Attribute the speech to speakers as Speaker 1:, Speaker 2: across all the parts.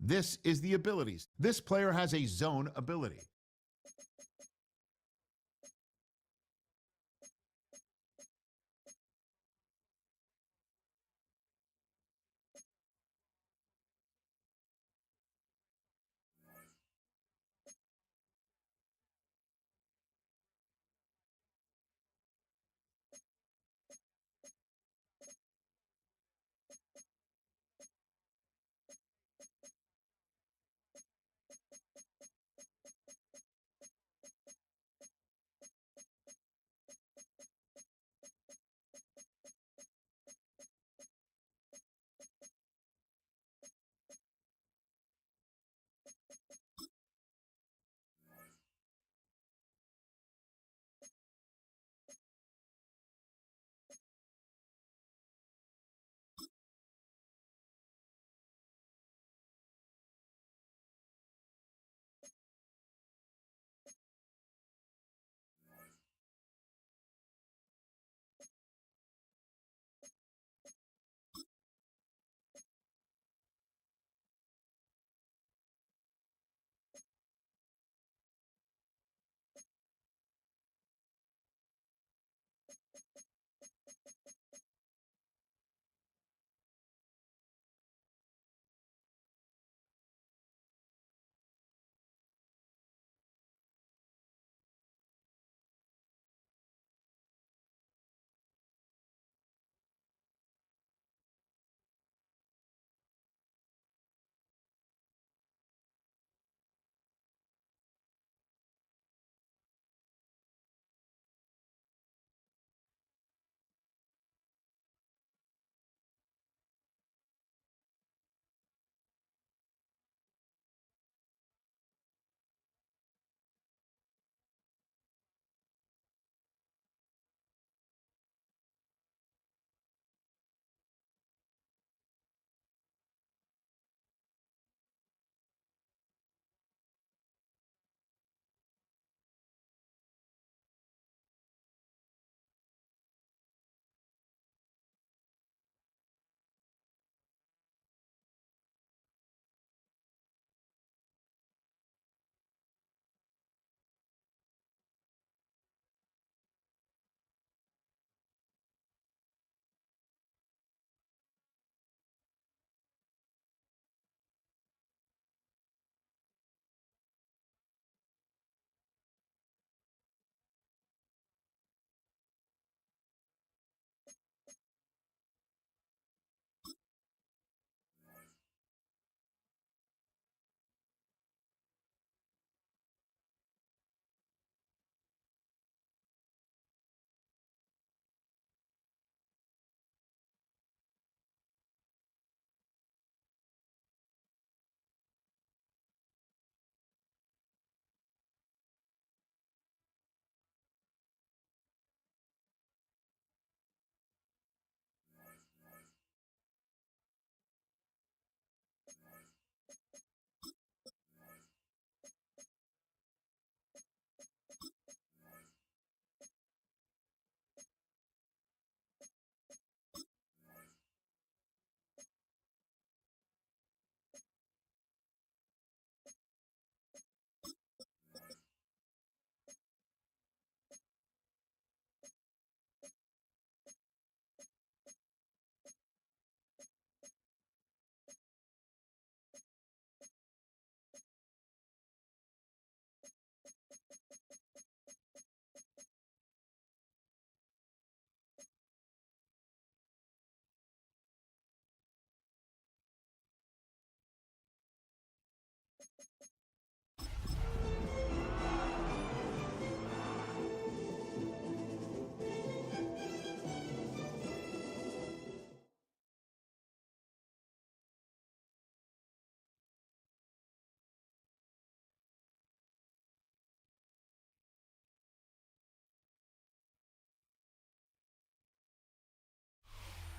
Speaker 1: This is the abilities. This player has a zone ability.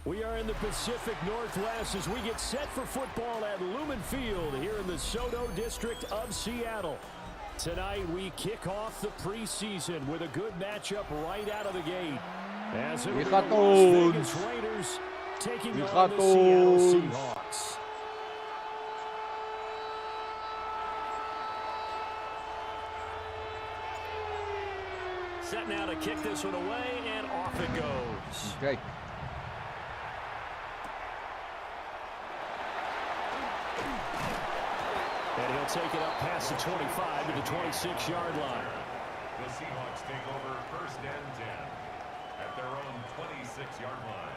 Speaker 2: We are in the Pacific Northwest as we get set for football at Lumen Field here in the Soto District of Seattle. Tonight we kick off the preseason with a good matchup right out of the gate. As it will be the Las Vegas Raiders taking on the Seattle Seahawks. to kick this one away, and off it goes.
Speaker 3: Okay.
Speaker 2: And he'll take it up past the 25 to the 26-yard line.
Speaker 4: The Seahawks take over 1st and 10 at their own 26-yard line.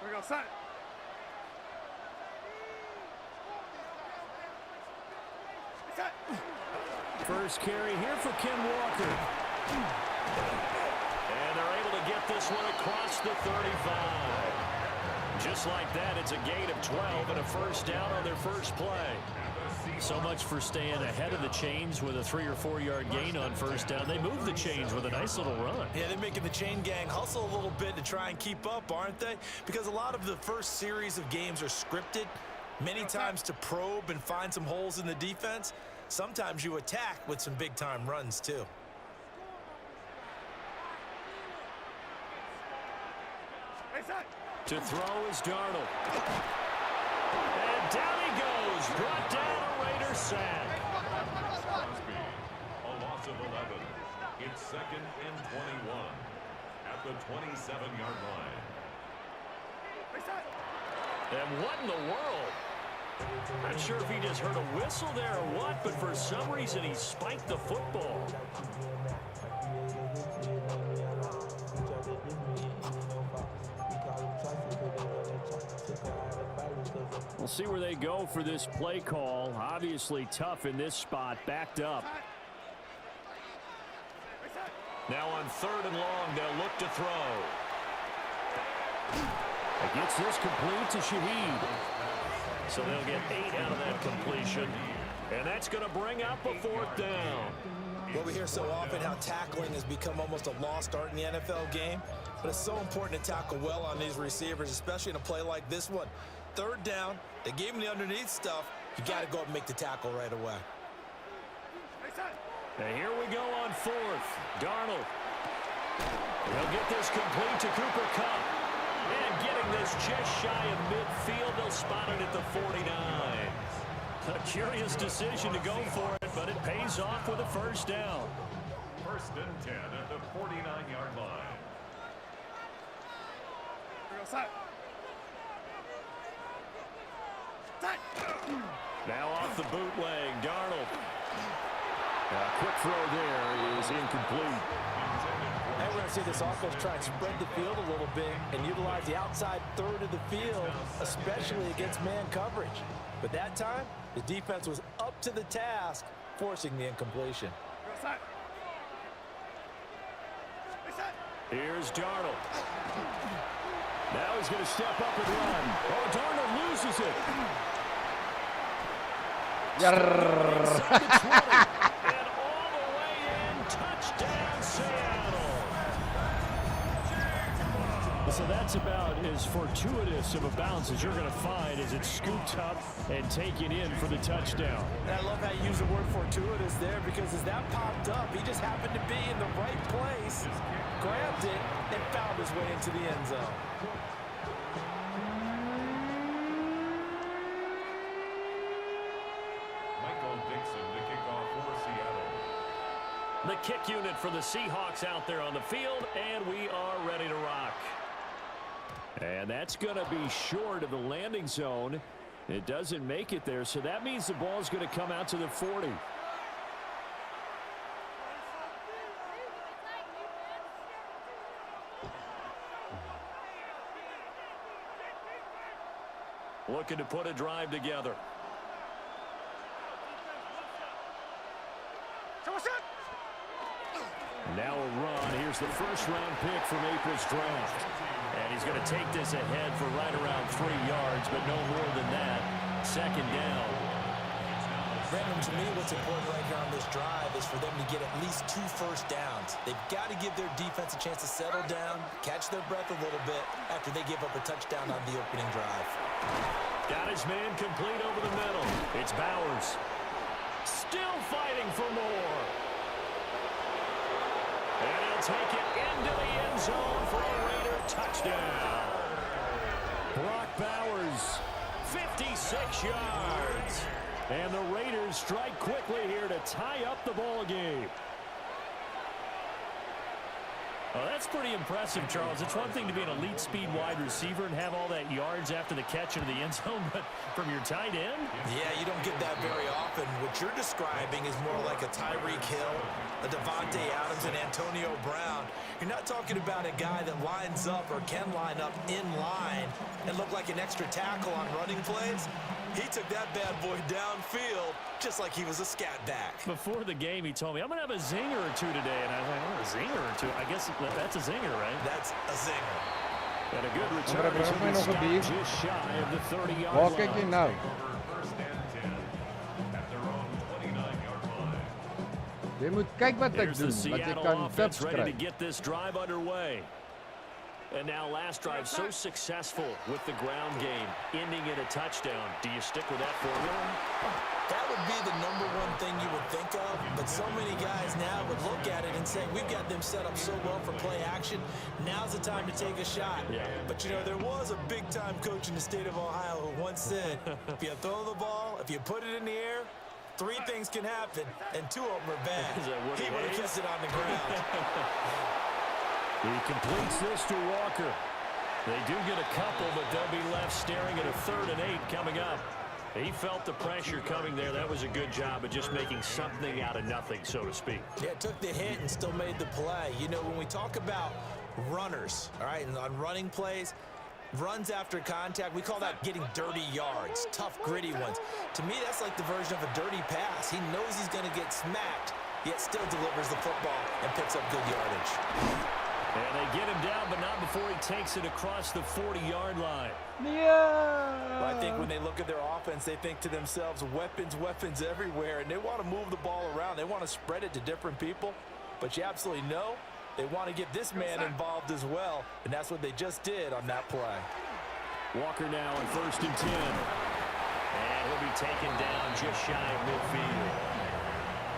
Speaker 5: We're going to set.
Speaker 2: First carry here for Ken Walker. And they're able to get this one across the 35. Just like that, it's a gain of 12 and a first down on their first play. So much for staying ahead of the chains with a 3 or 4 yard gain on first down. They move the chains with a nice little run.
Speaker 6: Yeah, they're making the chain gang hustle a little bit to try and keep up, aren't they? Because a lot of the first series of games are scripted, many times to probe and find some holes in the defense. Sometimes you attack with some big-time runs, too.
Speaker 2: To throw is Darnold. And down he goes. Brought down a Raider sack.
Speaker 4: A loss of 11. It's 2nd and 21 at the 27-yard line.
Speaker 2: And what in the world? Not sure if he just heard a whistle there or what, but for some reason he spiked the football. We'll see where they go for this play call. Obviously tough in this spot, backed up. Now on 3rd and long, they'll look to throw. It gets this complete to Shaheed. So they'll get 8 out of that completion. And that's going to bring up a 4th down.
Speaker 6: Well, we hear so often how tackling has become almost a lost art in the NFL game. But it's so important to tackle well on these receivers, especially in a play like this one. 3rd down, they gave him the underneath stuff. You got to go up and make the tackle right away.
Speaker 2: And here we go on 4th. Darnold. He'll get this complete to Cooper Kupp. And getting this just shy of midfield, they'll spot it at the 49. A curious decision to go for it, but it pays off with a first down.
Speaker 4: 1st and 10 at the 49-yard line.
Speaker 2: Now off the bootleg, Darnold. Quick throw there is incomplete.
Speaker 7: And we're going to see this offense try and spread the field a little bit and utilize the outside 3rd of the field, especially against man coverage. But that time, the defense was up to the task, forcing the incompletion.
Speaker 2: Here's Darnold. Now he's going to step up and run. Oh, Darnold loses it. Inside the 20. And all the way in. Touchdown, Seattle. So that's about as fortuitous of a bounce as you're going to find as it's scooped up and taken in for the touchdown.
Speaker 7: And I love how you use the word fortuitous there, because as that popped up, he just happened to be in the right place, grabbed it, and found his way into the end zone.
Speaker 2: The kick unit for the Seahawks out there on the field, and we are ready to rock. And that's going to be short of the landing zone. It doesn't make it there, so that means the ball's going to come out to the 40. Looking to put a drive together. Now a run. Here's the first-round pick from April's draft. And he's going to take this ahead for right around 3 yards, but no more than that. 2nd down.
Speaker 6: Brandon, to me, what's important right here on this drive is for them to get at least 2 first downs. They've got to give their defense a chance to settle down, catch their breath a little bit after they give up a touchdown on the opening drive.
Speaker 2: Got his man complete over the middle. It's Bowers. Still for more. And he'll take it into the end zone for a Raider touchdown. Brock Bowers, 56 yards. And the Raiders strike quickly here to tie up the ball game. Oh, that's pretty impressive, Charles. It's one thing to be an elite speed wide receiver and have all that yards after the catch into the end zone, but from your tight end?
Speaker 6: Yeah, you don't get that very often. What you're describing is more like a Tyreek Hill, a Devontae Adams, and Antonio Brown. You're not talking about a guy that lines up or can line up in line and look like an extra tackle on running plays. He took that bad boy downfield just like he was a scat back.
Speaker 2: Before the game, he told me, I'm going to have a zinger or two today. And I was like, oh, a zinger or two? I guess that's a zinger, right?
Speaker 6: That's a zinger.
Speaker 2: And a good return to the stop just shy of the 30-yard line.
Speaker 3: Walk again now. Je moet kijk wat ik doe, want je kan subs
Speaker 2: ready to
Speaker 3: krijgen.
Speaker 2: get this drive underway. And now last drive so successful with the ground game, ending in a touchdown. Do you stick with that formula?
Speaker 6: That would be the #1 thing you would think of, but so many guys now would look at it and say, we've got them set up so well for play action, now's the time to take a shot.
Speaker 2: Yeah.
Speaker 6: But, you know, there was a big-time coach in the state of Ohio who once said, if you throw the ball, if you put it in the air, 3 things can happen, and 2 of them are bad. He would have kissed it on the ground.
Speaker 2: He completes this to Walker. They do get a couple, but they'll be left staring at a 3rd and 8 coming up. He felt the pressure coming there. That was a good job of just making something out of nothing, so to speak.
Speaker 6: Yeah, took the hit and still made the play. You know, when we talk about runners, all right, and on running plays, runs after contact, we call that getting dirty yards, tough, gritty ones. To me, that's like the version of a dirty pass. He knows he's going to get smacked, yet still delivers the football and picks up good yardage.
Speaker 2: And they get him down, but not before he takes it across the 40-yard line.
Speaker 7: Well, I think when they look at their offense, they think to themselves, weapons, weapons everywhere, and they want to move the ball around. They want to spread it to different people, but you absolutely know they want to get this man involved as well, and that's what they just did on that play.
Speaker 2: Walker now on 1st and 10. And he'll be taken down just shy of midfield.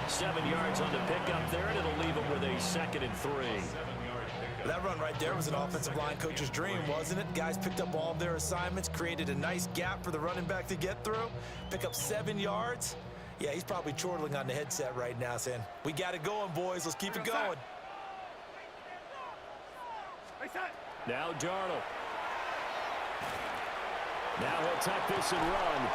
Speaker 2: 7 yards on the pickup there, and it'll leave him with a 2nd and 3.
Speaker 6: That run right there was an offensive line coach's dream, wasn't it? Guys picked up all of their assignments, created a nice gap for the running back to get through, pick up 7 yards. Yeah, he's probably chortling on the headset right now saying, we got it going, boys. Let's keep it going.
Speaker 2: Now Darnold. Now he'll tuck this and run.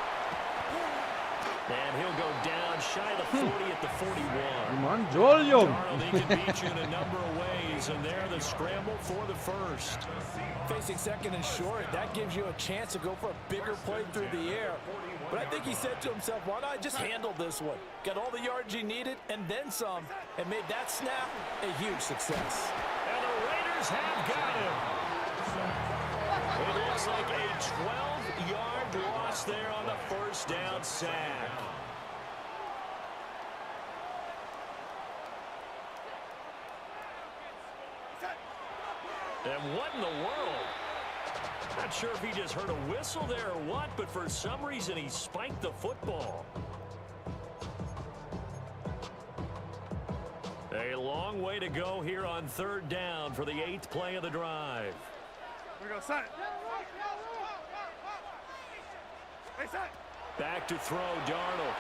Speaker 2: And he'll go down shy of the 40 at the 41.
Speaker 3: Man, Joel, jong.
Speaker 2: Darnold, he can beat you in a number of ways, and there the scramble for the first.
Speaker 7: Facing 2nd and short, that gives you a chance to go for a bigger play through the air. But I think he said to himself, why not just handle this one? Got all the yards he needed and then some, and made that snap a huge success.
Speaker 2: And the Raiders have got him. It looks like a 12-yard loss there on the 1st down sack. And what in the world? Not sure if he just heard a whistle there or what, but for some reason he spiked the football. A long way to go here on 3rd down for the 8th play of the drive.
Speaker 5: We go set.
Speaker 2: Back to throw, Darnold.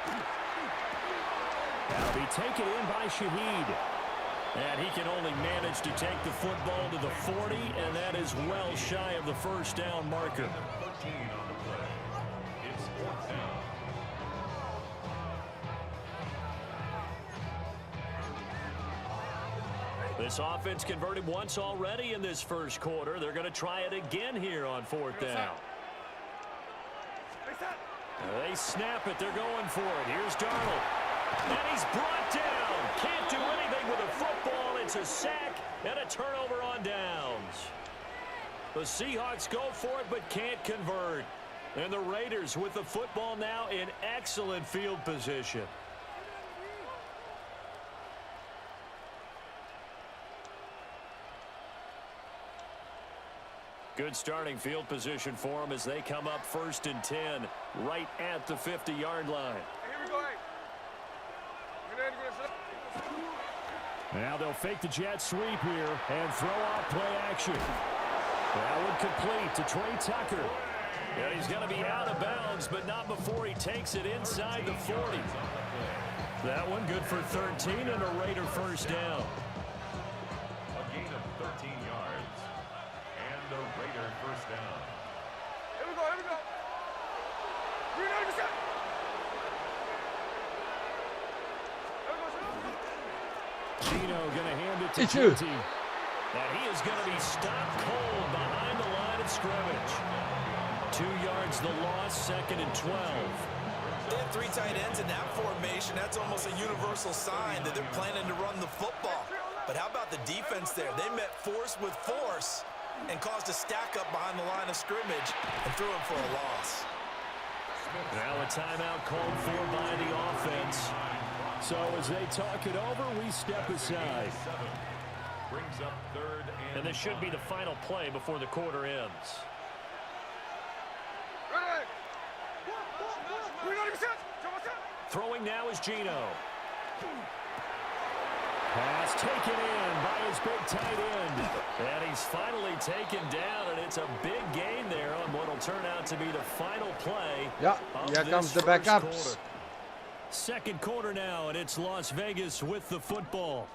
Speaker 2: That'll be taken in by Shaheed. And he can only manage to take the football to the 40, and that is well shy of the 1st down marker.
Speaker 4: 13 on the play. It's 4th down.
Speaker 2: This offense converted once already in this 1st quarter. They're going to try it again here on 4th down. They snap it. They're going for it. Here's Darnold. And he's brought down. Can't do anything with the football. It's a sack and a turnover on downs. The Seahawks go for it but can't convert. And the Raiders with the football now in excellent field position. Good starting field position for them as they come up 1st and 10 right at the 50-yard line.
Speaker 5: Here we go.
Speaker 2: Now they'll fake the jet sweep here and throw off play action. That one complete to Trey Tucker. And he's going to be out of bounds, but not before he takes it inside the 40. That one good for 13 and a Raider first down.
Speaker 4: A gain of 13 yards and a Raider first down.
Speaker 5: Here we go, here we go. Reload, set.
Speaker 2: Gino going to hand it to Cutie. And he is going to be stopped cold behind the line of scrimmage. 2 yards the loss, 2nd and 12.
Speaker 6: They have 3 tight ends in that formation. That's almost a universal sign that they're planning to run the football. But how about the defense there? They met force with force and caused a stack up behind the line of scrimmage and threw him for a loss.
Speaker 2: Now a timeout called for by the offense. So as they talk it over, we step aside.
Speaker 4: Brings up 3rd
Speaker 2: And this should be the final play before the quarter ends. Throwing now is Gino. Pass taken in by his big tight end. And he's finally taken down, and it's a big gain there on what will turn out to be the final play.
Speaker 3: Yeah, here comes the backups.
Speaker 2: Quarter. Second quarter now, and it's Las Vegas with the football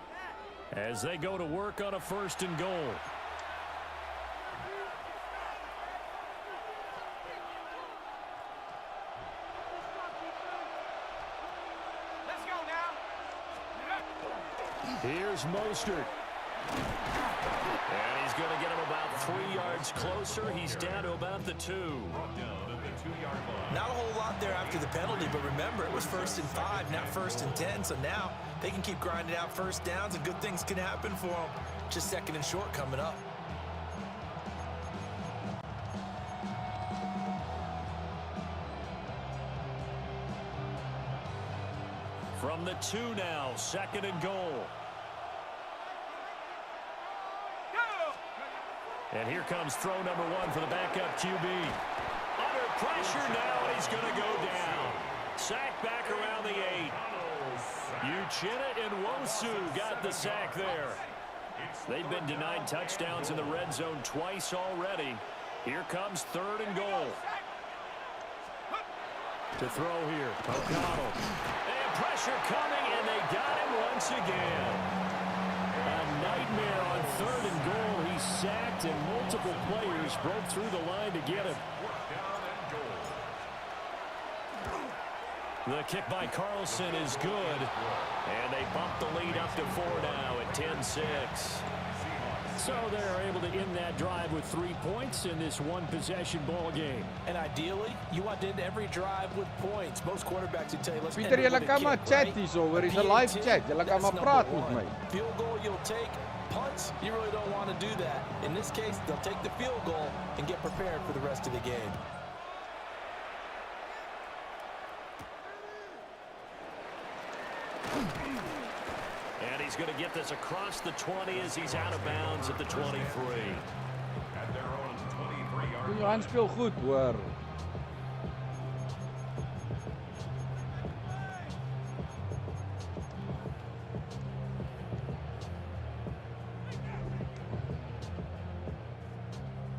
Speaker 2: as they go to work on a 1st and goal. Here's Mostert. And he's going to get him about 3 yards closer. He's down to about the 2.
Speaker 6: Not a whole lot there after the penalty, but remember, it was 1st and 5, not 1st and 10. So now they can keep grinding out first downs, and good things can happen for them. Just 2nd and short coming up.
Speaker 2: From the 2 now, 2nd and goal. And here comes throw number 1 for the backup QB. Under pressure now, and he's going to go down. Sack back around the 8. Uchenna and Wosu got the sack there. They've been denied touchdowns in the red zone twice already. Here comes 3rd and goal. To throw here, O'Connell. And pressure coming, and they got him once again. A nightmare on 3rd and goal. He sacked, and multiple players broke through the line to get him. The kick by Carlson is good, and they bump the lead up to 4 now at 10-6. So they're able to end that drive with 3 points in this one-possession ball game.
Speaker 6: And ideally, you want to end every drive with points. Most quarterbacks would tell you, let's
Speaker 3: Pieter,
Speaker 6: end it
Speaker 3: julle
Speaker 6: with a
Speaker 3: kan maar
Speaker 6: kick,
Speaker 3: chat
Speaker 6: right?
Speaker 3: hierso, hoor, is 'n live chat. Julle kan maar praat met my.
Speaker 6: Field goal you'll take. Punts, you really don't want to do that. In this case, they'll take the field goal and get prepared for the rest of the game.
Speaker 2: And he's going to get this across the 20 as he's out of bounds at the 23.
Speaker 4: At their own 23-yard
Speaker 3: Doen jou handspeel goed, hoor.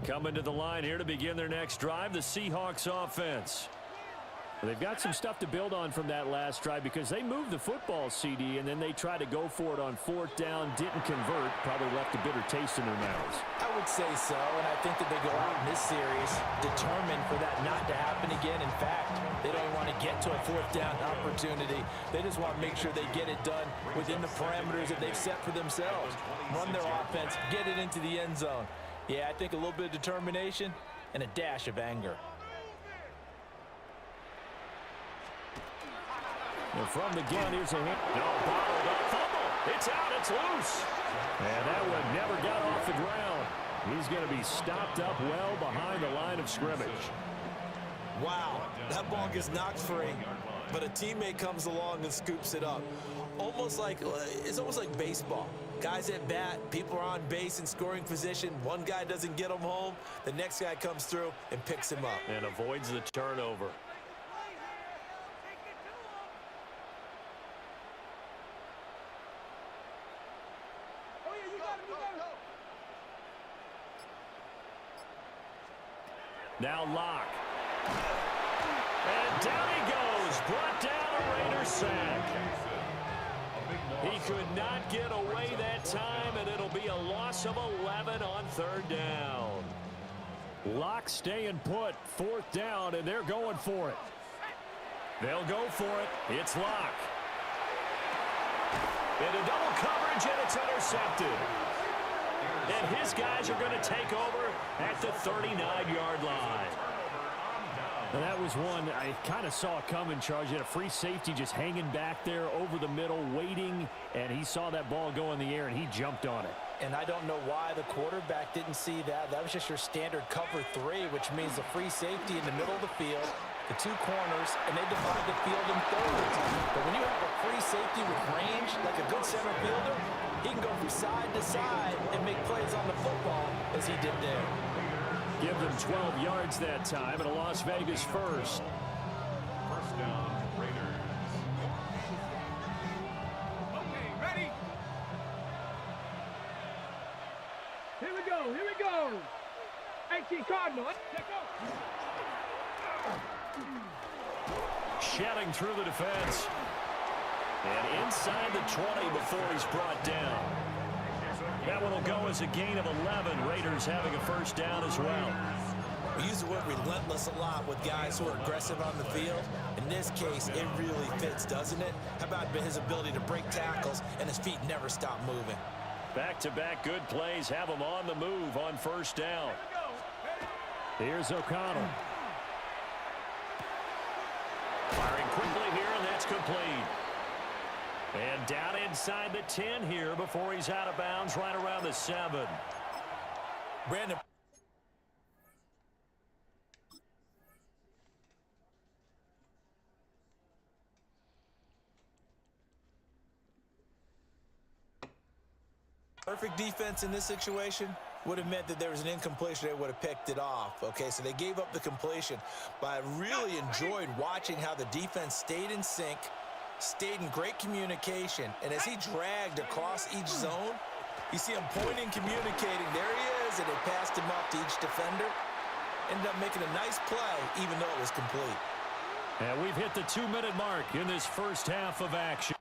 Speaker 2: Coming to the line here to begin their next drive, the Seahawks offense. They've got some stuff to build on from that last drive because they moved the football, CD, and then they tried to go for it on 4th down, didn't convert, probably left a bitter taste in their mouths.
Speaker 6: I would say so, and I think that they go out in this series determined for that not to happen again. In fact, they don't want to get to a 4th down opportunity. They just want to make sure they get it done within the parameters that they've set for themselves. Run their offense, get it into the end zone. Yeah, I think a little bit of determination and a dash of anger.
Speaker 2: And from the gun, here's a hit. No, bottled up, fumble. It's out, it's loose. And that one never got off the ground. He's going to be stopped up well behind the line of scrimmage.
Speaker 6: Wow, that ball gets knocked free, but a teammate comes along and scoops it up. It's almost like baseball. Guys at bat, people are on base in scoring position. One guy doesn't get him home. The next guy comes through and picks him up.
Speaker 2: And avoids the turnover. Now Locke. And down he goes. Brought down a Raider sack. He could not get away that time, and it'll be a loss of 11 on third down. Locke staying put. Fourth down, and they're going for it. They'll go for it. It's Locke. Into double coverage, and it's intercepted. And his guys are going to take over at the 39-yard line. And that was one I kind of saw coming, Charles. You had a free safety just hanging back there over the middle, waiting, and he saw that ball go in the air, and he jumped on it.
Speaker 7: And I don't know why the quarterback didn't see that. That was just your standard cover 3, which means the free safety in the middle of the field, the 2 corners, and they divide the field in thirds. But when you have a free safety with range, like a good center fielder, he can go from side to side and make plays on the football as he did there.
Speaker 2: Give them 12 yards that time, and a Las Vegas first.
Speaker 4: First down, Raiders.
Speaker 5: Okay, ready? Here we go, here we go. 18 Cardinal, let's go.
Speaker 2: Shelling through the defense. And inside the 20 before he's brought down. That one will go as a gain of 11. Raiders having a first down as well.
Speaker 6: We use the word relentless a lot with guys who are aggressive on the field. In this case, it really fits, doesn't it? How about his ability to break tackles and his feet never stop moving?
Speaker 2: Back-to-back good plays have him on the move on first down. Here's O'Connell. Firing quickly here, and that's complete. And down inside the 10 here before he's out of bounds right around the 7.
Speaker 6: Brandon. Perfect defense in this situation would have meant that there was an incompletion. They would have picked it off. Okay, so they gave up the completion. But I really enjoyed watching how the defense stayed in sync, stayed in great communication, and as he dragged across each zone, you see him pointing, communicating. There he is, and they passed him off to each defender. Ended up making a nice play, even though it was complete.
Speaker 2: And we've hit the 2-minute mark in this first half of action.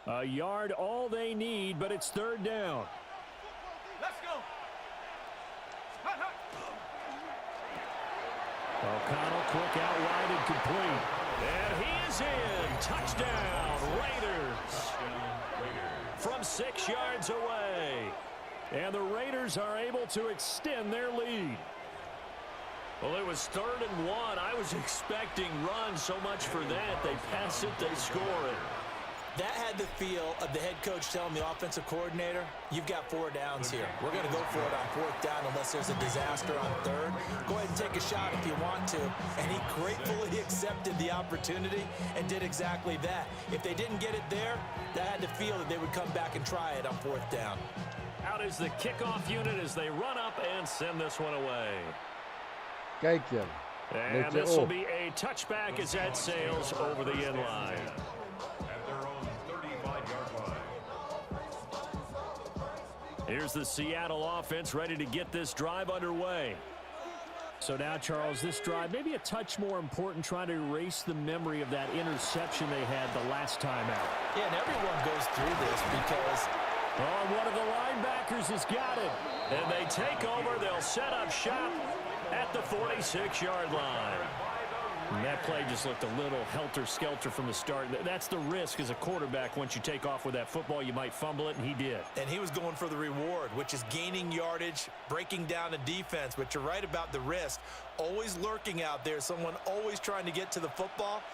Speaker 2: A yard all they need, but it's third down.
Speaker 5: Let's go.
Speaker 2: O'Connell quick out wide and complete. And he is in. Touchdown, Raiders. From 6 yards away. And the Raiders are able to extend their lead. Well, it was 3rd and 1. I was expecting runs, so much for that. They pass it, they score it.
Speaker 6: That had the feel of the head coach telling the offensive coordinator, you've got 4 downs here. We're going to go for it on 4th down unless there's a disaster on 3rd. Go ahead and take a shot if you want to. And he gratefully accepted the opportunity and did exactly that. If they didn't get it there, that had the feel that they would come back and try it on 4th down.
Speaker 2: Out is the kickoff unit as they run up and send this one away.
Speaker 3: Kijk je.
Speaker 2: And this will be a touchback as that sails over the end line.
Speaker 4: At their own 35-yard line.
Speaker 2: Here's the Seattle offense ready to get this drive underway. So now, Charles, this drive maybe a touch more important, trying to erase the memory of that interception they had the last time out.
Speaker 6: Yeah, and everyone goes through this because
Speaker 2: one of the linebackers has got it. And they take over. They'll set up shop at the 46-yard line. And that play just looked a little helter-skelter from the start. That's the risk as a quarterback. Once you take off with that football, you might fumble it, and he did.
Speaker 6: And he was going for the reward, which is gaining yardage, breaking down a defense. But you're right about the risk. Always lurking out there, someone always trying to get to the football.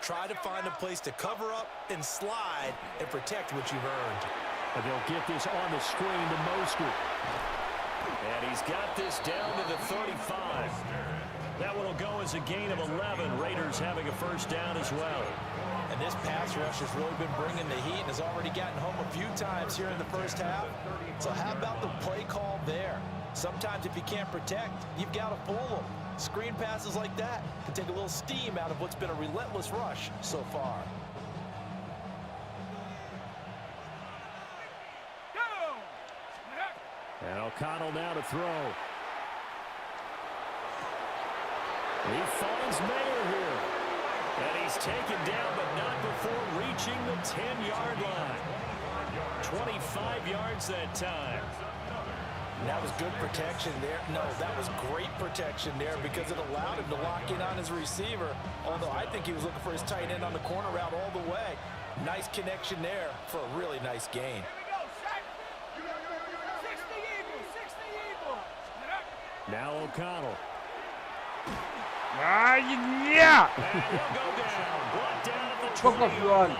Speaker 6: Try to find a place to cover up and slide and protect what you've earned.
Speaker 2: And they'll get this on the screen to Mostert. And he's got this down to the 35. That one will go as a gain of 11. Raiders having a first down as well.
Speaker 7: And this pass rush has really been bringing the heat and has already gotten home a few times here in the first half. So how about the play call there? Sometimes if you can't protect, you've got to fool them. Screen passes like that can take a little steam out of what's been a relentless rush so far.
Speaker 2: And O'Connell now to throw. He finds Mayer here. And he's taken down, but not before reaching the 10-yard line. 25 yards that time.
Speaker 7: That was good protection there. No, that was great protection there because it allowed him to lock in on his receiver. Although I think he was looking for his tight end on the corner route all the way. Nice connection there for a really nice gain.
Speaker 2: Now O'Connell.
Speaker 3: Ah, yeah!
Speaker 2: And he'll go down. Brought down at the
Speaker 3: Fuck
Speaker 2: 20.
Speaker 3: off, Bruyn.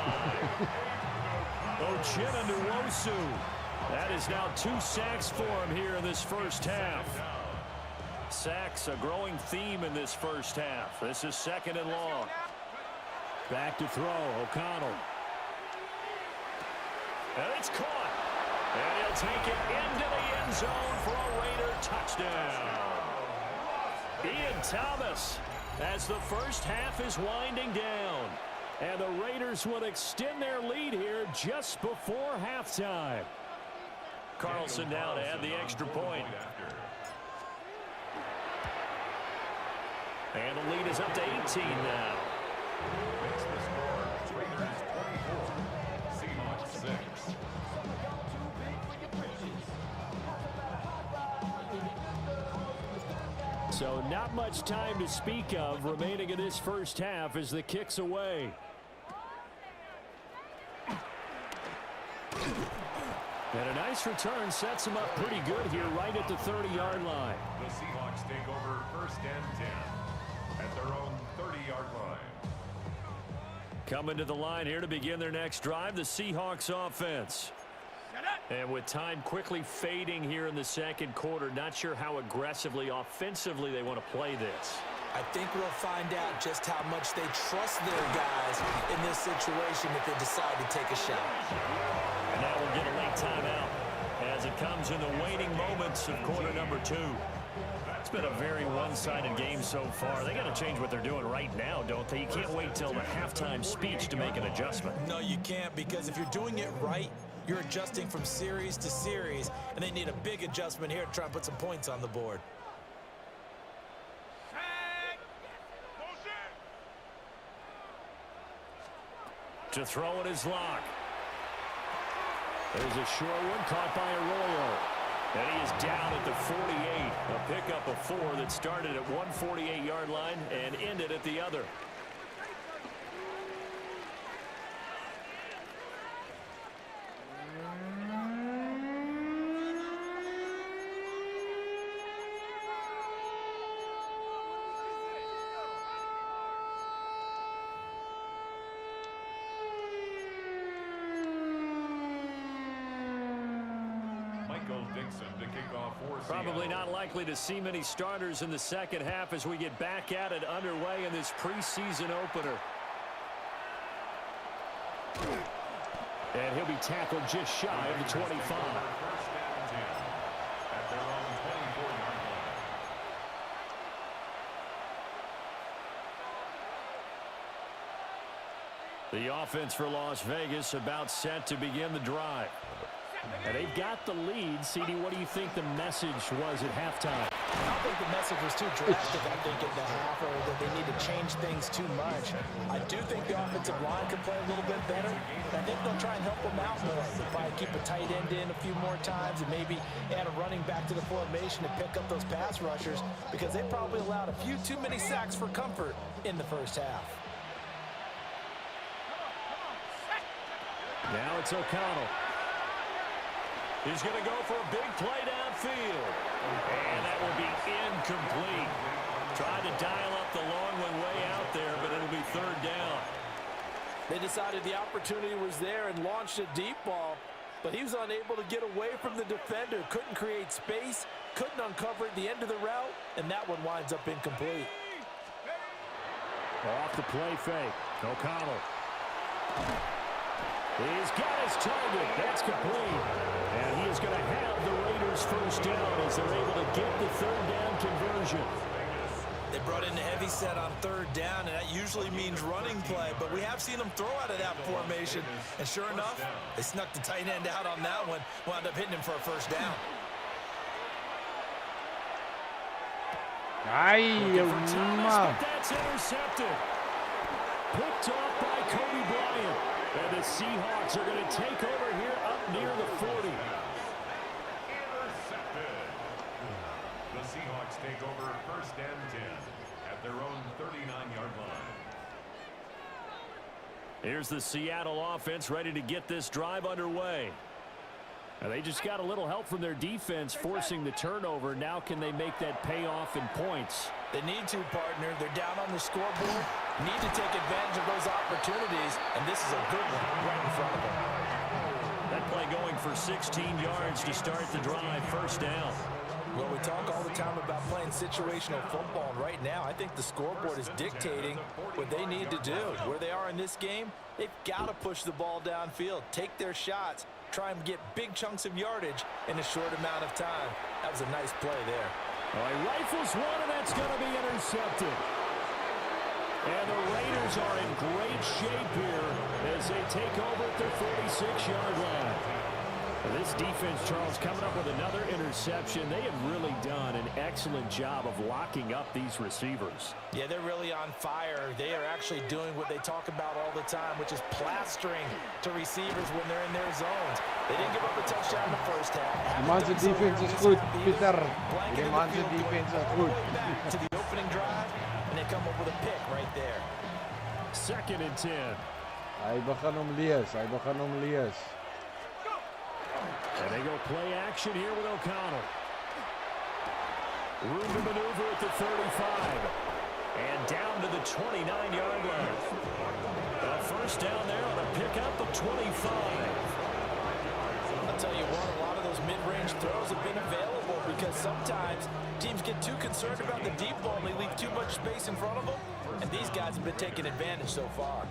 Speaker 2: Uchenna-Nwosu. That is now 2 sacks for him here in this first half. Sacks, a growing theme in this first half. This is 2nd and long. Back to throw, O'Connell. And it's caught. And he'll take it into the end zone for a Raider touchdown. Ian Thomas, as the first half is winding down. And the Raiders will extend their lead here just before halftime. Carlson now to add the extra point. And the lead is up to 18 now.
Speaker 4: Makes the score Raiders 24, Seahawks 6.
Speaker 2: So not much time to speak of remaining in this first half as the kick's away. And a nice return sets him up pretty good here right at the 30-yard line.
Speaker 4: The Seahawks take over 1st and 10 at their own 30-yard line.
Speaker 2: Coming to the line here to begin their next drive, the Seahawks offense. And with time quickly fading here in the second quarter, not sure how aggressively, offensively they want to play this.
Speaker 7: I think we'll find out just how much they trust their guys in this situation if they decide to take a shot.
Speaker 2: And now we'll get a late timeout as it comes in the waning moments of quarter number 2. It's been a very one-sided game so far. They got to change what they're doing right now, don't they? You can't wait till the halftime speech to make an adjustment.
Speaker 7: No, you can't, because if you're doing it right, you're adjusting from series to series, and they need a big adjustment here to try and put some points on the board.
Speaker 2: To throw it is Locke. There's a short one caught by Arroyo. And he is down at the 48. A pickup of 4 that started at 148-yard line and ended at the other.
Speaker 4: To kick off for
Speaker 2: Probably
Speaker 4: Seattle.
Speaker 2: not likely to see many starters in the second half as we get back at it underway in this preseason opener. And he'll be tackled just shy of the 25.
Speaker 4: 1st and 10 at their own 24-yard line.
Speaker 2: The offense for Las Vegas about set to begin the drive. And they've got the lead. CD, what do you think the message was at halftime?
Speaker 7: I don't think the message was too drastic, I think, at the half, or that they need to change things too much. I do think the offensive line could play a little bit better. I think they'll try and help them out more. They'll probably keep a tight end in a few more times and maybe add a running back to the formation to pick up those pass rushers, because they probably allowed a few too many sacks for comfort in the first half.
Speaker 2: Now it's O'Connell. He's going to go for a big play downfield. And that will be incomplete. Tried to dial up the long one way out there, but it'll be 3rd down.
Speaker 7: They decided the opportunity was there and launched a deep ball, but he was unable to get away from the defender. Couldn't create space, couldn't uncover at the end of the route, and that one winds up incomplete.
Speaker 2: Off the play fake. O'Connell. He's got his target. That's complete. And he is going to have the Raiders first down as they're able to get the third down conversion.
Speaker 6: They brought in the heavy set on third down, and that usually means running play, but we have seen them throw out of that formation, and sure enough, they snuck the tight end out on that one, wound up hitting him for a first down.
Speaker 2: That's intercepted. Picked off by Kobe Bryant. And the Seahawks are going to take over here up near the 40.
Speaker 4: Intercepted. The Seahawks take over first and 10 at their own 39-yard line.
Speaker 2: Here's the Seattle offense ready to get this drive underway. Now they just got a little help from their defense forcing the turnover. Now can they make that pay off in points?
Speaker 6: They need to, partner. They're down on the scoreboard. Need to take advantage of those opportunities, and this is a good one right in front of them.
Speaker 2: That play going for 16 yards to start the drive. First down.
Speaker 6: Well, we talk all the time about playing situational football, and right now I think the scoreboard is dictating what they need to do. Where they are in this game, they've got to push the ball downfield, take their shots, try and get big chunks of yardage in a short amount of time. That was a nice play there.
Speaker 2: All right, rifles one, and that's going to be intercepted. And the Raiders are in great shape here as they take over at their 46-yard line. This defense, Charles, coming up with another interception. They have really done an excellent job of locking up these receivers.
Speaker 6: Yeah, they're really on fire. They are actually doing what they talk about all the time, which is plastering to receivers when they're in their zones. They didn't give up a touchdown in the first half.
Speaker 3: Die man's defense is goed, Pieter. Die man's defense is goed.
Speaker 6: To the opening drive, and they come up with a pick right there.
Speaker 2: Second and 10.
Speaker 3: Hy begin hom lees,
Speaker 2: And they go play action here with O'Connell. Room to maneuver at the 35. And down to the 29-yard line. A first down there on a pickup of 25.
Speaker 6: I'll tell you what, a lot of those mid-range throws have been available because sometimes teams get too concerned about the deep ball and they leave too much space in front of them. And these guys have been taking advantage so far.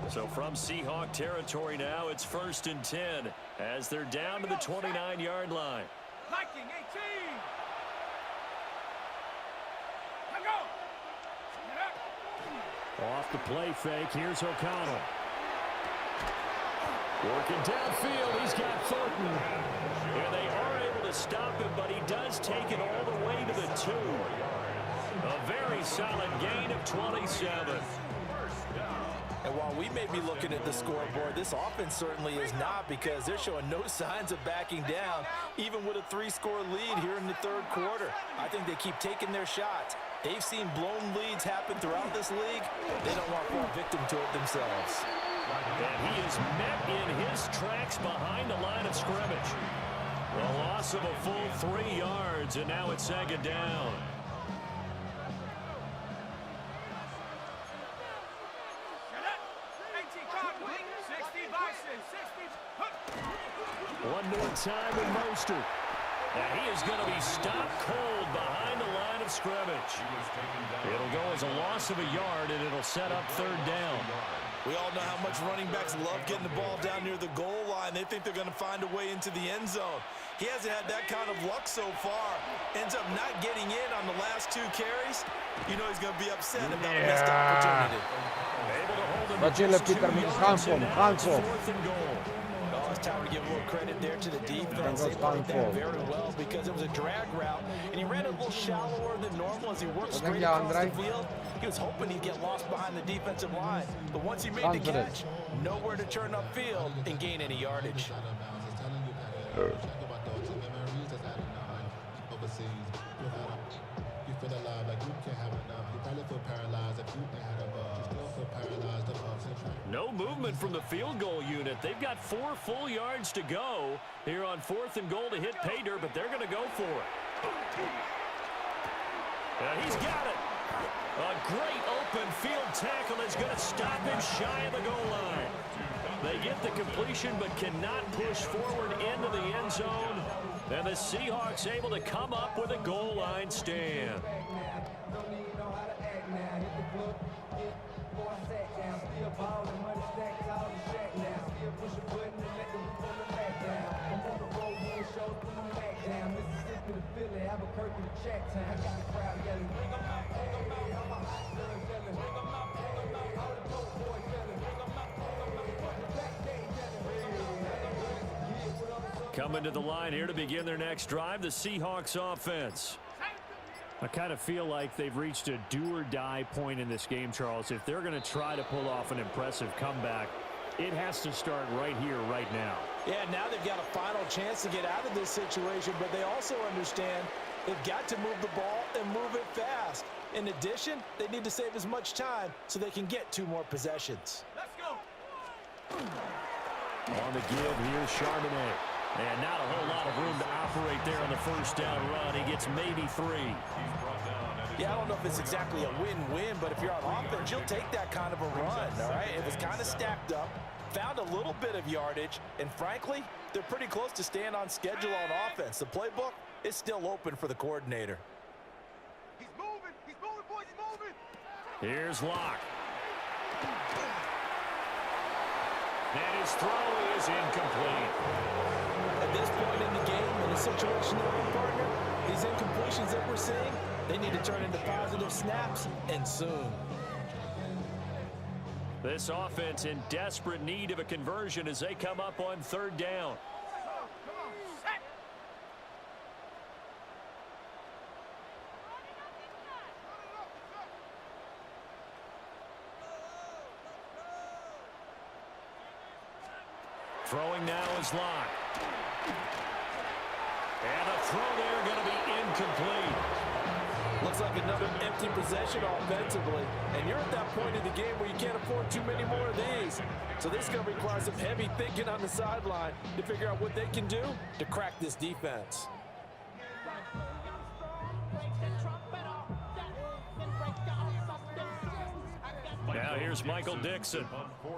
Speaker 2: So from Seahawk territory now, it's first and 10 as they're down to the 29-yard line.
Speaker 5: Viking 18. Now go.
Speaker 2: Off the play fake, here's O'Connell. Working downfield, he's got Thornton. And they are able to stop him, but he does take it all the way to the 2. A very solid gain of 27.
Speaker 6: And while we may be looking at the scoreboard, this offense certainly is not because they're showing no signs of backing down, even with a 3-score lead here in the third quarter. I think they keep taking their shots. They've seen blown leads happen throughout this league. They don't want to fall victim to it themselves.
Speaker 2: And he is met in his tracks behind the line of scrimmage. A loss of a full 3 yards, and now it's second down. One more time with Mostert. And he is going to be stopped cold behind the line of scrimmage. It'll go as a loss of a yard, and it'll set up third down.
Speaker 6: We all know how much running backs love getting the ball down near the goal line. They think they're going to find a way into the end zone. He hasn't had that kind of luck so far. Ends up not getting in on the last 2 carries. You know he's going to be upset about a missed opportunity.
Speaker 2: Able to hold him
Speaker 3: Wat julle Pieter moet gaan kom.
Speaker 2: fourth and goal.
Speaker 6: Oh, it's time to give a little credit there to the defense. They played that very well because it was a drag route, and he ran a little shallower than normal as he worked straight across the field. He was hoping he'd get lost behind the defensive line, but once he made the catch, nowhere to turn upfield and gain any yardage.
Speaker 2: No movement from the field goal unit. They've got 4 full yards to go here on 4th and goal to hit pay dirt, but they're going to go for it. And he's got it. A great open field tackle is going to stop him shy of the goal line. They get the completion but cannot push forward into the end zone. And the Seahawks able to come up with a goal line stand. Coming to the line here to begin their next drive, the Seahawks offense. I kind of feel like they've reached a do-or-die point in this game, Charles. If they're going to try to pull off an impressive comeback, it has to start right here, right now.
Speaker 7: Yeah, now they've got a final chance to get out of this situation, but they also understand they've got to move the ball and move it fast. In addition, they need to save as much time so they can get 2 more possessions.
Speaker 5: Let's go.
Speaker 2: On the give, here's Charbonnet. And not a whole lot of room to operate there on the first down run. He gets maybe 3.
Speaker 7: Yeah, I don't know if it's exactly a win-win, but if you're on offense, you'll take that kind of a run, all right? It was kind of stacked up, found a little bit of yardage, and frankly, they're pretty close to staying on schedule on offense. The playbook is still open for the coordinator.
Speaker 5: He's moving, boys, he's moving.
Speaker 2: Here's Locke. And his throw is incomplete.
Speaker 7: At this point in the game, in the situation they're in, partner, these incompletions that we're seeing, they need to turn into positive snaps, and soon.
Speaker 2: This offense in desperate need of a conversion as they come up on 3rd down.
Speaker 5: Come on, set.
Speaker 2: Throwing now is Locke. And the throw there going to be incomplete.
Speaker 7: Looks like another empty possession offensively. And you're at that point in the game where you can't afford too many more of these. So this is going to require some heavy thinking on the sideline to figure out what they can do to crack this defense.
Speaker 2: Now here's Michael Dixon.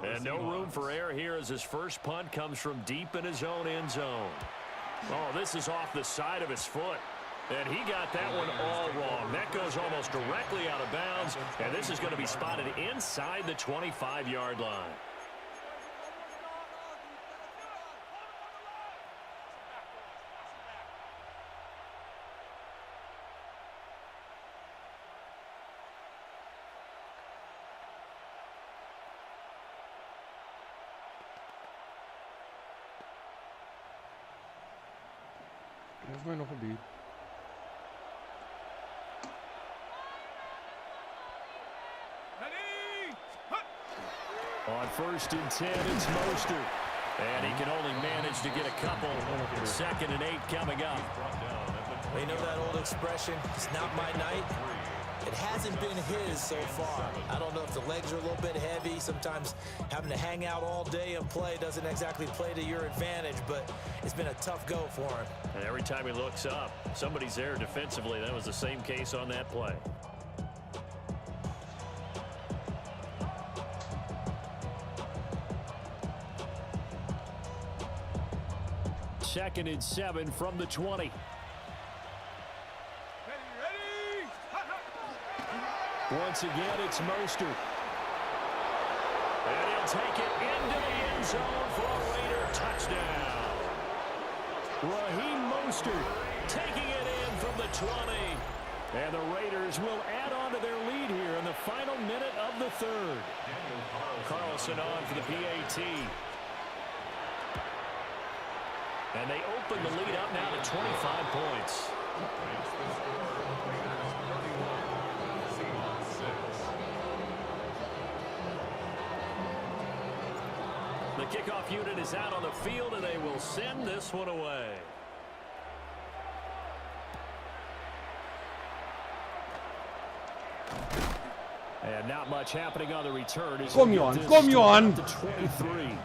Speaker 2: And no room for error here as his first punt comes from deep in his own end zone. Oh, this is off the side of his foot. And he got that one all wrong. That goes almost directly out of bounds. And this is going to be spotted inside the 25-yard line.
Speaker 3: Dat is mij nog een bier.
Speaker 2: On 1st and 10, it's Mostert. And he can only manage to get a couple. 2nd and 8 coming up.
Speaker 6: You know that old expression, it's not my night? It hasn't been his so far. I don't know if the legs are a little bit heavy. Sometimes having to hang out all day and play doesn't exactly play to your advantage, but it's been a tough go for him.
Speaker 2: And every time he looks up, somebody's there defensively. That was the same case on that play. Second and 7 from the 20. Once again, it's Mostert. And he'll take it into the end zone for a Raider touchdown. Raheem Mostert taking it in from the 20. And the Raiders will add on to their lead here in the final minute of the 3rd. Carlson on for the PAT. And they open the lead up now to 25 points. The kickoff unit is out on the field, and they will send this one away. And not much happening on the return.
Speaker 3: Kom Johan.
Speaker 2: To 23.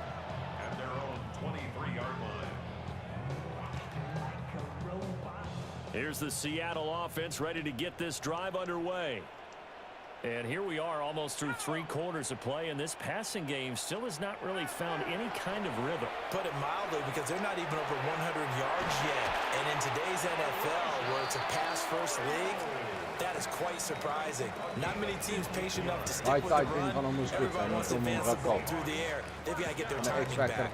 Speaker 2: Here's the Seattle offense ready to get this drive underway. And here we are almost through 3 quarters of play, and this passing game still has not really found any kind of rhythm.
Speaker 6: Put it mildly, because they're not even over 100 yards yet. And in today's NFL, where it's a pass-first league, that is quite surprising. Not many teams patient enough to stick with the run. Everybody wants to advance the ball through the air. They've got to get their timing back.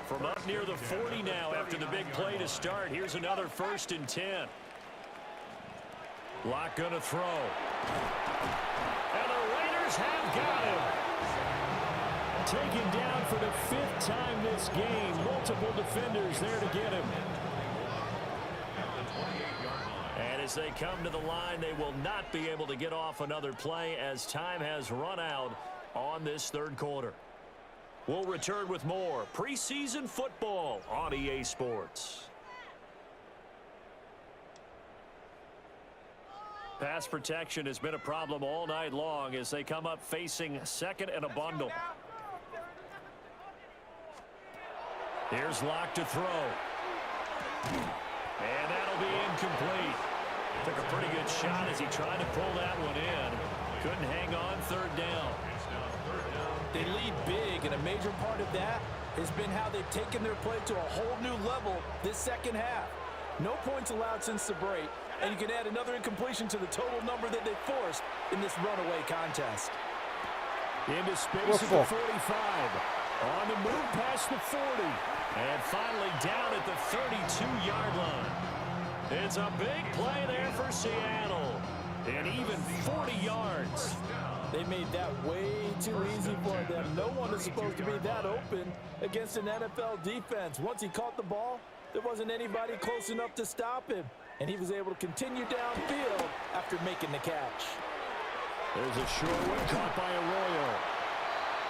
Speaker 2: From up near the 40 now after the big play to start, here's another 1st and 10. Lock gonna throw. And the Raiders have got him. Taken down for the 5th time this game. Multiple defenders there to get him. And as they come to the line, they will not be able to get off another play as time has run out on this 3rd quarter. We'll return with more preseason football on EA Sports. Pass protection has been a problem all night long as they come up facing 2nd and a bundle. Here's Lock to throw. And that'll be incomplete. Took a pretty good shot as he tried to pull that one in. Couldn't hang on 3rd down.
Speaker 7: They lead big, and a major part of that has been how they've taken their play to a whole new level this 2nd half. No points allowed since the break, and you can add another incompletion to the total number that they forced in this runaway contest.
Speaker 2: Into space at the 45. On the move past the 40. And finally down at the 32-yard line. It's a big play there for Seattle. And even 40 yards.
Speaker 7: They made that way too easy for them. No one is supposed to be that open against an NFL defense. Once he caught the ball, there wasn't anybody close enough to stop him. And he was able to continue downfield after making the catch.
Speaker 2: There's a short one caught by Arroyo.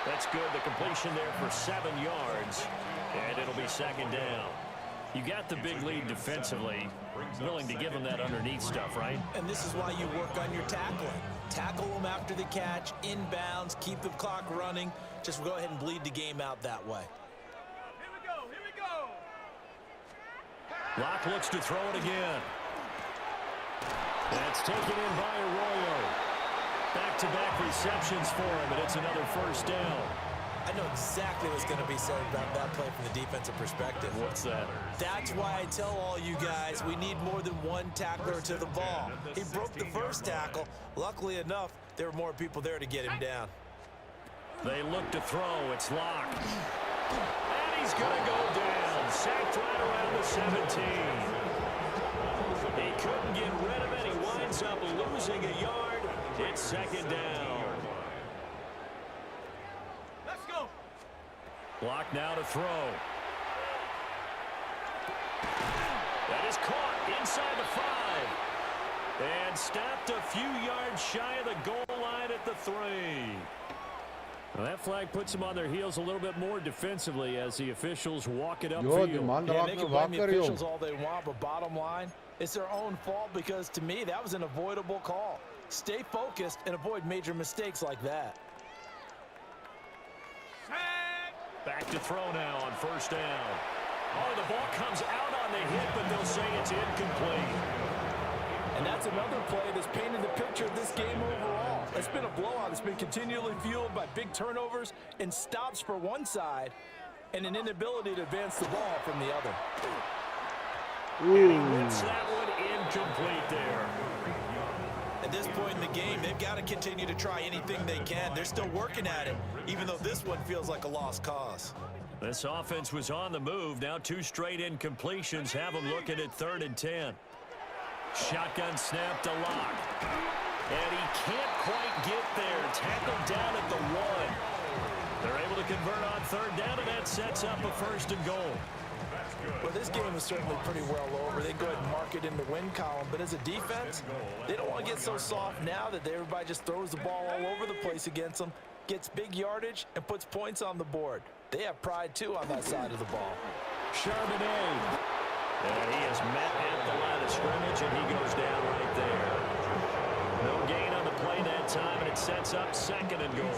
Speaker 2: That's good. The completion there for 7 yards. And it'll be 2nd down. You got the big lead defensively. Willing to give them that underneath stuff, right?
Speaker 6: And this is why you work on your tackling. Tackle them after the catch, inbounds, keep the clock running. Just go ahead and bleed the game out that way.
Speaker 5: Here we go, here we go.
Speaker 2: Lock looks to throw it again. That's taken in by Arroyo. Back-to-back receptions for him, and it's another 1st down.
Speaker 6: I know exactly what's going to be said about that play from the defensive perspective.
Speaker 2: What's that?
Speaker 6: That's why I tell all you guys we need more than one tackler to the ball. He broke the 1st tackle. Luckily enough, there were more people there to get him down.
Speaker 2: They look to throw. It's Lock. And he's going to go down. Sacked right around the 17. He couldn't get rid of it. He winds up losing a yard. It's 2nd down. Lock now to throw. That is caught inside the 5. And stopped a few yards shy of the goal line at the 3. Well, that flag puts them on their heels a little bit more defensively as the officials walk it upfield.
Speaker 7: Yeah, they can blame the officials all they want, but bottom line, it's their own fault because, to me, that was an avoidable call. Stay focused and avoid major mistakes like that.
Speaker 2: Back to throw now on 1st down. Oh, the ball comes out on the hit, but they'll say it's incomplete.
Speaker 7: And that's another play that's painted the picture of this game overall. It's been a blowout. It's been continually fueled by big turnovers and stops for one side and an inability to advance the ball from the other.
Speaker 2: And he whips that one incomplete there.
Speaker 6: At this point in the game, they've got to continue to try anything they can. They're still working at it, even though this one feels like a lost cause.
Speaker 2: This offense was on the move. Now 2 straight incompletions have them looking at 3rd and 10. Shotgun snap to Lock. And he can't quite get there. Tackled down at the 1. They're able to convert on 3rd down, and that sets up a 1st and goal.
Speaker 7: Well, this game is certainly pretty well over. They go ahead and mark it in the win column. But as a defense, they don't want to get so soft now that everybody just throws the ball all over the place against them, gets big yardage, and puts points on the board. They have pride, too, on that side of the ball.
Speaker 2: Charbonnet. And he is met at the line of scrimmage, and he goes down right there. No gain on the play that time, and it sets up 2nd and goal.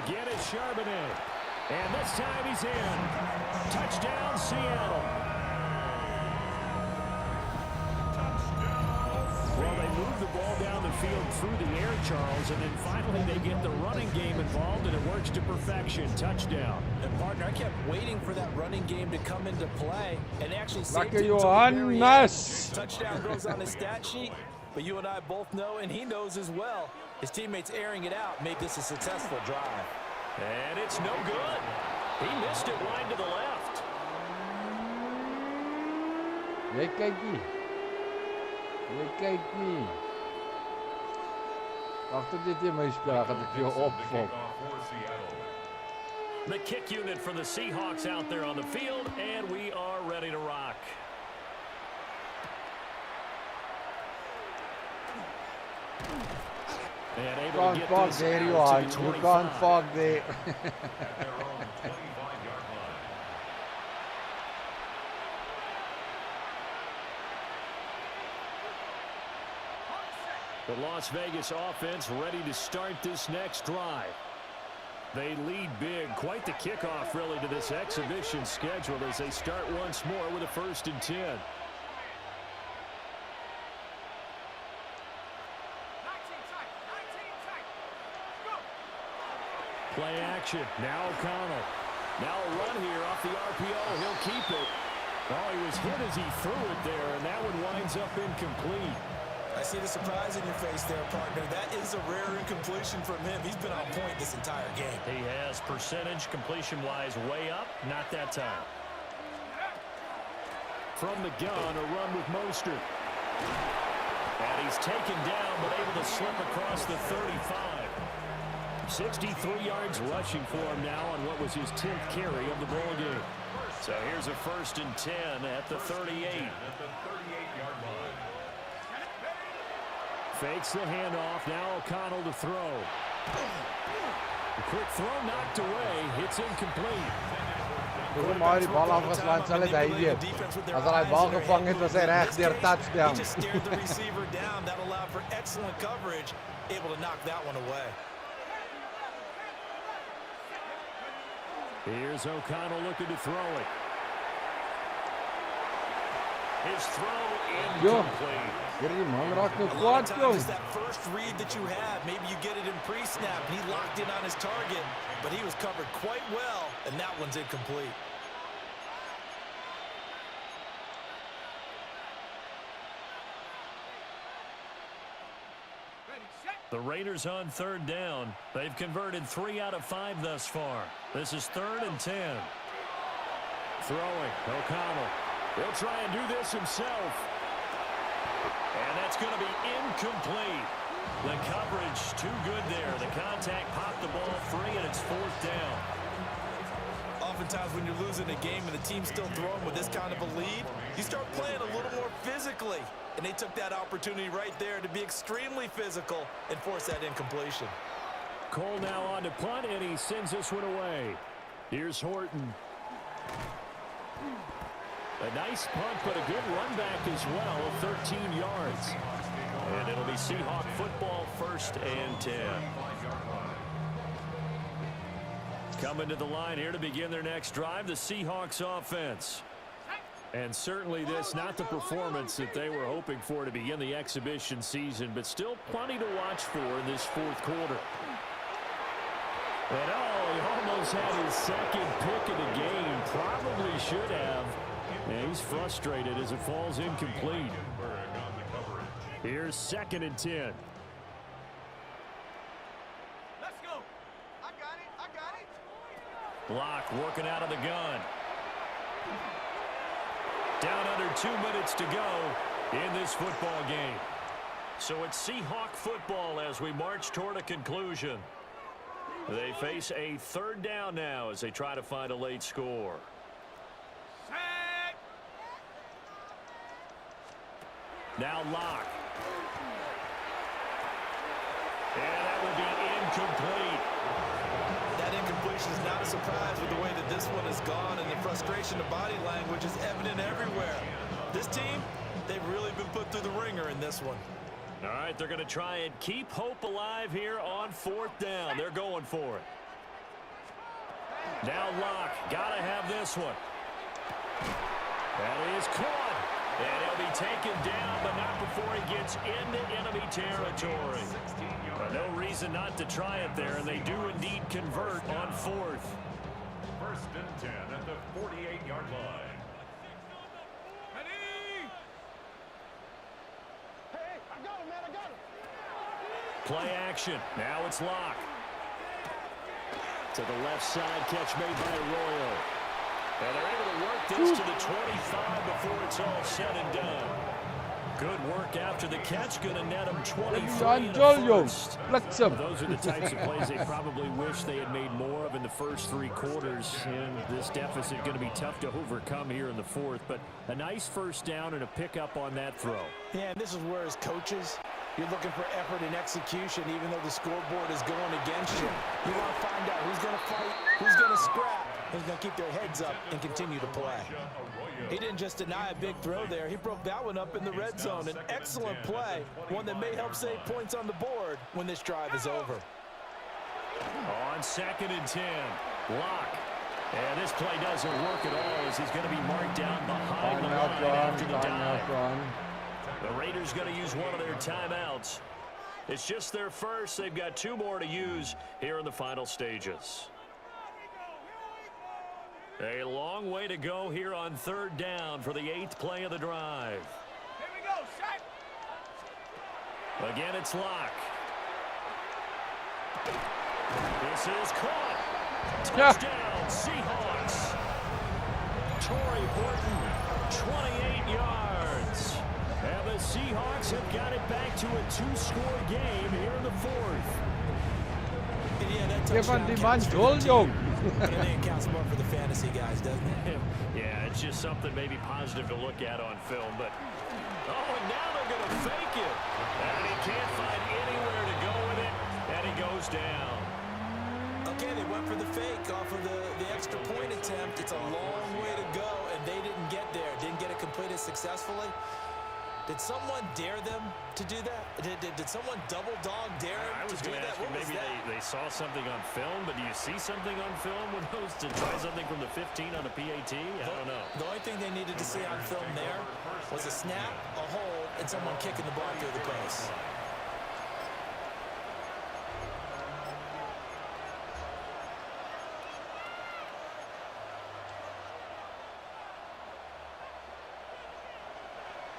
Speaker 2: Again, it's Charbonnet. And this time he's in. Touchdown, Seattle. Well, they move the ball down the field through the air, Charles, and then finally they get the running game involved, and it works to perfection. Touchdown.
Speaker 7: And, partner, I kept waiting for that running game to come into play and actually saved
Speaker 3: Lekker
Speaker 7: it until the very end.
Speaker 3: Johannes.
Speaker 7: Touchdown goes on the stat sheet, but you and I both know, and he knows as well, his teammates airing it out made this a successful drive.
Speaker 2: And it's no good. He missed it wide to the left.
Speaker 3: Jy kyk nie. Jy kyk nie. Wacht tot dit in my spel, gaan ek jou opvok.
Speaker 2: The kick unit for the Seahawks out there on the field, and we are ready to rock. And able to get this
Speaker 3: there, you
Speaker 2: out
Speaker 3: are.
Speaker 2: to the
Speaker 3: You
Speaker 2: 25.
Speaker 3: can't fog there.
Speaker 2: The Las Vegas offense ready to start this next drive. They lead big. Quite the kickoff, really, to this exhibition schedule as they start once more with a 1st and 10. Play action. Now O'Connell. Now a run here off the RPO. He'll keep it. Oh, he was hit as he threw it there, and that one winds up incomplete.
Speaker 6: I see the surprise in your face there, partner. That is a rare incompletion from him. He's been on point this entire game.
Speaker 2: He has percentage completion-wise way up. Not that time. From the gun, a run with Mostert. And he's taken down, but able to slip across the 35. 63 yards rushing for him now on what was his 10th carry of the ball game. So here's a 1st and 10 at the 38. Fakes the handoff. Now O'Connell to throw. The quick throw knocked away. It's incomplete.
Speaker 3: Hoe maar die bal afgeslaan sal dit hy weet. As hy bal gevang het, was hy reg deur touchdown.
Speaker 6: He just stared the receiver down. That allowed for excellent coverage. Able to knock that one away.
Speaker 2: Here's O'Connell looking to throw it. His throw incomplete.
Speaker 3: Hierdie man raak nou
Speaker 6: A lot
Speaker 3: kwaad,
Speaker 6: of
Speaker 3: jong.
Speaker 6: times it's that first read that you have. Maybe you get it in pre-snap. He locked in on his target, but he was covered quite well, and that one's incomplete.
Speaker 2: The Raiders on 3rd down. They've converted 3 out of 5 thus far. This is 3rd and 10. Throwing. O'Connell. He'll try and do this himself. And that's going to be incomplete. The coverage too good there. The contact popped the ball free, and it's 4th down.
Speaker 6: Oftentimes when you're losing a game and the team's still throwing with this kind of a lead, you start playing a little more physically. And they took that opportunity right there to be extremely physical and force that incompletion.
Speaker 2: Cole now on to punt, and he sends this one away. Here's Horton. A nice punt, but a good run back as well of 13 yards. And it'll be Seahawk football, 1st and 10. Coming to the line here to begin their next drive, the Seahawks offense. And certainly this, not the performance that they were hoping for to begin the exhibition season, but still plenty to watch for in this 4th quarter. And he almost had his 2nd pick of the game. Probably should have. And he's frustrated as it falls incomplete. Here's 2nd and 10.
Speaker 5: Let's go. I got it.
Speaker 2: Block working out of the gun. Down under 2 minutes to go in this football game. So it's Seahawk football as we march toward a conclusion. They face a 3rd down now as they try to find a late score.
Speaker 5: Set.
Speaker 2: Now Locke. And that will be incomplete.
Speaker 6: That incompletion is not a surprise with the way that this one has gone, and the frustration of body language is evident everywhere. This team, they've really been put through the ringer in this one.
Speaker 2: All right, they're going to try and keep hope alive here on 4th down. They're going for it. Now Locke, gotta have this one. That is caught. And he'll be taken down, but not before he gets into enemy territory. No reason not to try it there, and they do indeed convert on 4th.
Speaker 4: 1st and 10 at the 48-yard line.
Speaker 5: Hey, I got him, man, I got him.
Speaker 2: Play action. Now it's Locke. To the left side, catch made by Arroyo. And they're able to work this to the 25 before it's all said and done. Good work after the catch. Going to net them 23 in the first. Those are the types of plays they probably wish they had made more of in the first 3 quarters. And this deficit going to be tough to overcome here in the 4th. But a nice first down and a pickup on that throw.
Speaker 7: Yeah, and this is where as coaches, you're looking for effort and execution, even though the scoreboard is going against you. You want to find out who's going to fight, who's going to scrap, who's going to keep their heads up and continue to play. He didn't just deny a big throw there. He broke that one up in the red zone. An excellent play, one that may help save points on the board when this drive is over.
Speaker 2: On 2nd and 10, Locke. And this play doesn't work at all as he's going to be marked down behind the line after the dive. The Raiders going to use one of their timeouts. It's just their first. They've got 2 more to use here in the final stages. A long way to go here on 3rd down for the 8th play of the drive.
Speaker 5: Here we go, Shaq.
Speaker 2: Again, it's Locke. This is caught. Touchdown, Seahawks. Torrey Horton, 28 yards. And the Seahawks have got it back to a 2-score game here in the 4th.
Speaker 7: Yeah, that touchdown it counts more for the fantasy guys, doesn't it?
Speaker 2: Yeah, it's just something maybe positive to look at on film. But and now they're going to fake it. And he can't find anywhere to go with it. And he goes down.
Speaker 7: Okay, they went for the fake off of the extra point attempt. It's a long way to go, and they didn't get there. Didn't get it completed successfully. Did someone dare them to do that? Did someone double dog dare them to do that?
Speaker 2: What was that? Maybe they saw something on film, but do you see something on film with those to try something from the 15 on a PAT? I don't know.
Speaker 7: The only thing they needed to see on film there was a snap, a hold, and someone kicking the ball through the post.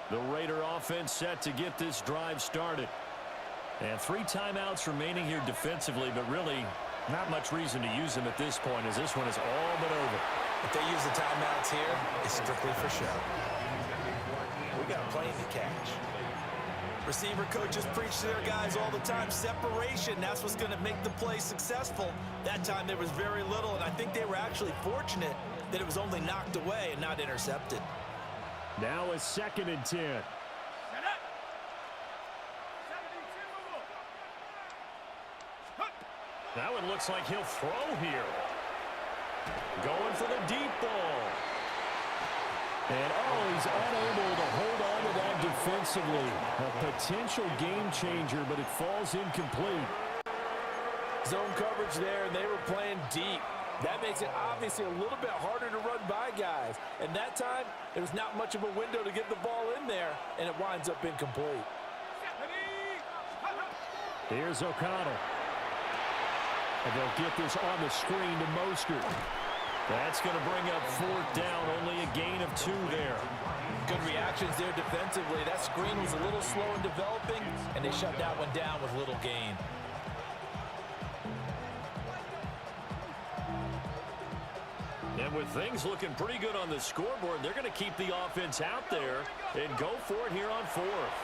Speaker 2: The Raider offense set to get this drive started. And 3 timeouts remaining here defensively, but really not much reason to use them at this point as this one is all but over.
Speaker 7: If they use the timeouts here, it's strictly for show. We got a plane to catch. Receiver coaches preach to their guys all the time. Separation, that's what's going to make the play successful. That time there was very little, and I think they were actually fortunate that it was only knocked away and not intercepted.
Speaker 2: Now a 2nd and 10. That one looks like he'll throw here. Going for the deep ball. And he's unable to hold on to that defensively. A potential game changer, but it falls incomplete.
Speaker 7: Zone coverage there, and they were playing deep. That makes it obviously a little bit harder to run by guys. And that time, there was not much of a window to get the ball in there, and it winds up incomplete.
Speaker 2: Here's O'Connell. And they'll get this on the screen to Mostert. That's going to bring up 4th down, only a gain of 2 there.
Speaker 7: Good reactions there defensively. That screen was a little slow in developing, and they shut that one down with little gain.
Speaker 2: And with things looking pretty good on the scoreboard, they're going to keep the offense out there and go for it here on 4th.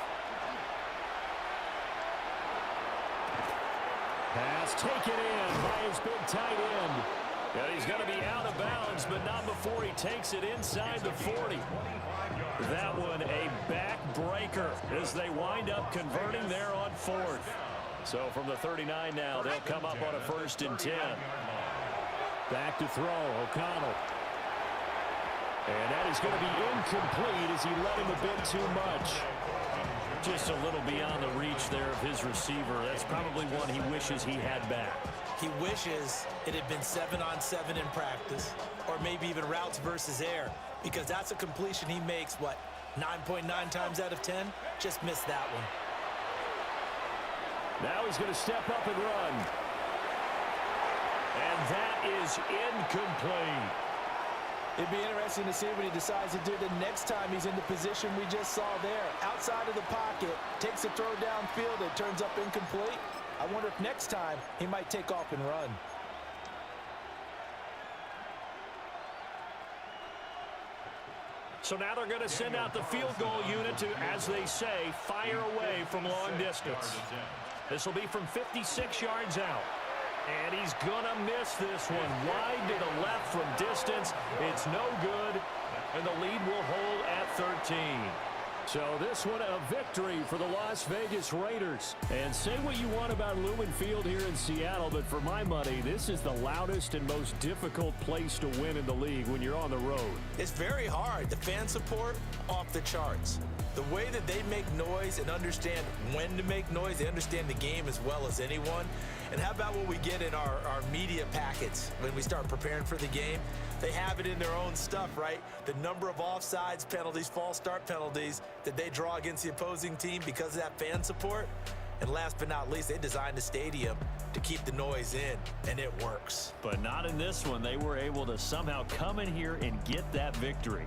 Speaker 2: Pass taken in by his big tight end. And he's going to be out of bounds, but not before he takes it inside the 40. That one a backbreaker as they wind up converting there on 4th. So from the 39 now, they'll come up on a 1st and 10. Back to throw, O'Connell. And that is going to be incomplete as he let him a bit too much. Just a little beyond the reach there of his receiver. That's probably one he wishes he had back.
Speaker 6: He wishes it had been 7-on-7 in practice, or maybe even routes versus air, because that's a completion he makes, what, 9.9 times out of 10? Just missed that one.
Speaker 2: Now he's going to step up and run. And that is incomplete.
Speaker 7: It'd be interesting to see what he decides to do the next time he's in the position we just saw there. Outside of the pocket, takes a throw downfield, it turns up incomplete. I wonder if next time he might take off and run.
Speaker 2: So now they're going to send out the field goal unit to, as they say, fire away from long distance. This will be from 56 yards out. And he's going to miss this one. Wide to the left from distance. It's no good. And the lead will hold at 13. So this one a victory for the Las Vegas Raiders. And say what you want about Lumen Field here in Seattle, but for my money, this is the loudest and most difficult place to win in the league when you're on the road.
Speaker 6: It's very hard. The fan support, off the charts. The way that they make noise and understand when to make noise, they understand the game as well as anyone. And how about what we get in our media packets when we start preparing for the game? They have it in their own stuff, right? The number of offsides penalties, false start penalties that they draw against the opposing team because of that fan support. And last but not least, they designed the stadium to keep the noise in, and it works.
Speaker 2: But not in this one. They were able to somehow come in here and get that victory.